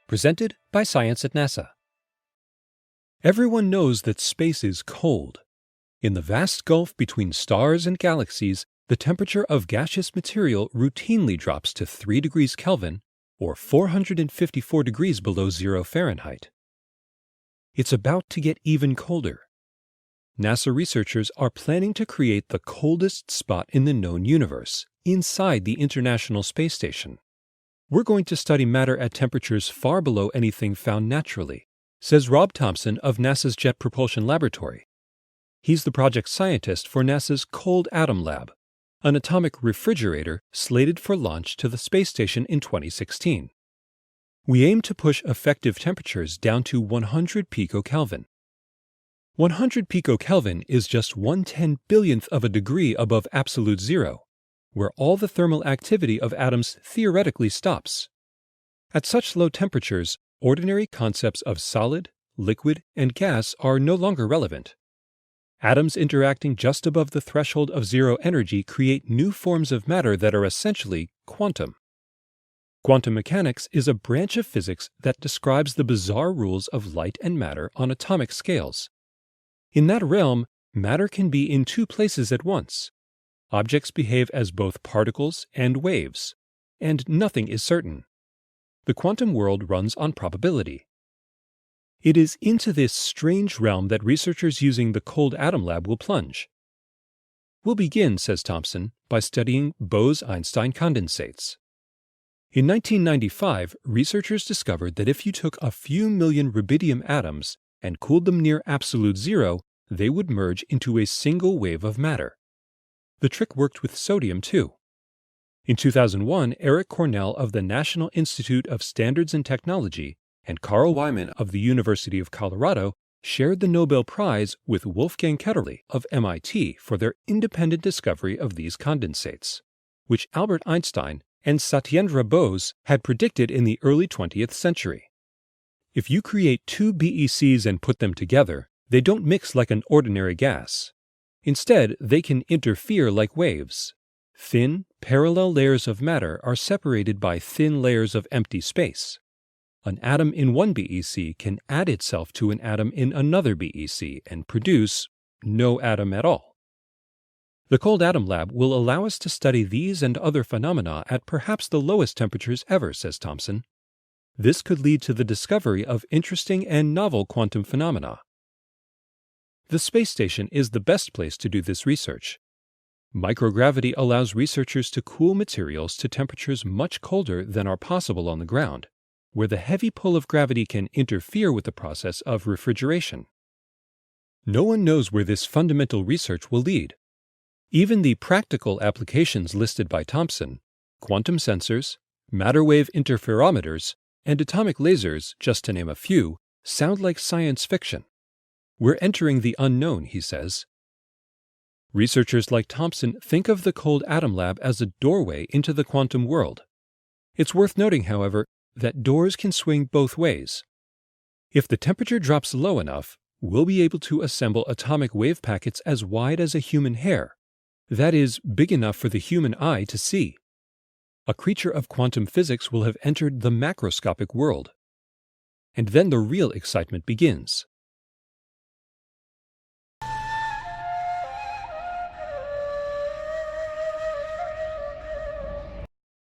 presented by Science at NASA. Everyone knows that space is cold. In the vast gulf between stars and galaxies, the temperature of gaseous material routinely drops to 3 degrees Kelvin, or 454 degrees below 0 Fahrenheit. It's about to get even colder. NASA researchers are planning to create the coldest spot in the known universe, inside the International Space Station. We're going to study matter at temperatures far below anything found naturally, says Rob Thompson of NASA's Jet Propulsion Laboratory. He's the project scientist for NASA's Cold Atom Lab, an atomic refrigerator slated for launch to the space station in 2016. We aim to push effective temperatures down to 100 picokelvin. 100 picokelvin is just 1/10 billionth of a degree above absolute zero, where all the thermal activity of atoms theoretically stops. At such low temperatures, ordinary concepts of solid, liquid, and gas are no longer relevant. Atoms interacting just above the threshold of zero energy create new forms of matter that are essentially quantum. Quantum mechanics is a branch of physics that describes the bizarre rules of light and matter on atomic scales. In that realm, matter can be in two places at once. Objects behave as both particles and waves, and nothing is certain. The quantum world runs on probability. It is into this strange realm that researchers using the Cold Atom Lab will plunge. We'll begin, says Thompson, by studying Bose-Einstein condensates. In 1995, researchers discovered that if you took a few million rubidium atoms and cooled them near absolute zero, they would merge into a single wave of matter. The trick worked with sodium, too. In 2001, Eric Cornell of the National Institute of Standards and Technology and Carl Wyman of the University of Colorado shared the Nobel Prize with Wolfgang Ketterle of MIT for their independent discovery of these condensates, which Albert Einstein and Satyendra Bose had predicted in the early 20th century. If you create two BECs and put them together, they don't mix like an ordinary gas. Instead, they can interfere like waves. Thin, parallel layers of matter are separated by thin layers of empty space. An atom in one BEC can add itself to an atom in another BEC and produce no atom at all. The Cold Atom Lab will allow us to study these and other phenomena at perhaps the lowest temperatures ever, says Thompson. This could lead to the discovery of interesting and novel quantum phenomena. The space station is the best place to do this research. Microgravity allows researchers to cool materials to temperatures much colder than are possible on the ground, where the heavy pull of gravity can interfere with the process of refrigeration. No one knows where this fundamental research will lead. Even the practical applications listed by Thompson, quantum sensors, matter wave interferometers, and atomic lasers, just to name a few, sound like science fiction. We're entering the unknown, he says. Researchers like Thompson think of the Cold Atom Lab as a doorway into the quantum world. It's worth noting, however, that doors can swing both ways. If the temperature drops low enough, we'll be able to assemble atomic wave packets as wide as a human hair. That is, big enough for the human eye to see. A creature of quantum physics will have entered the macroscopic world. And then the real excitement begins.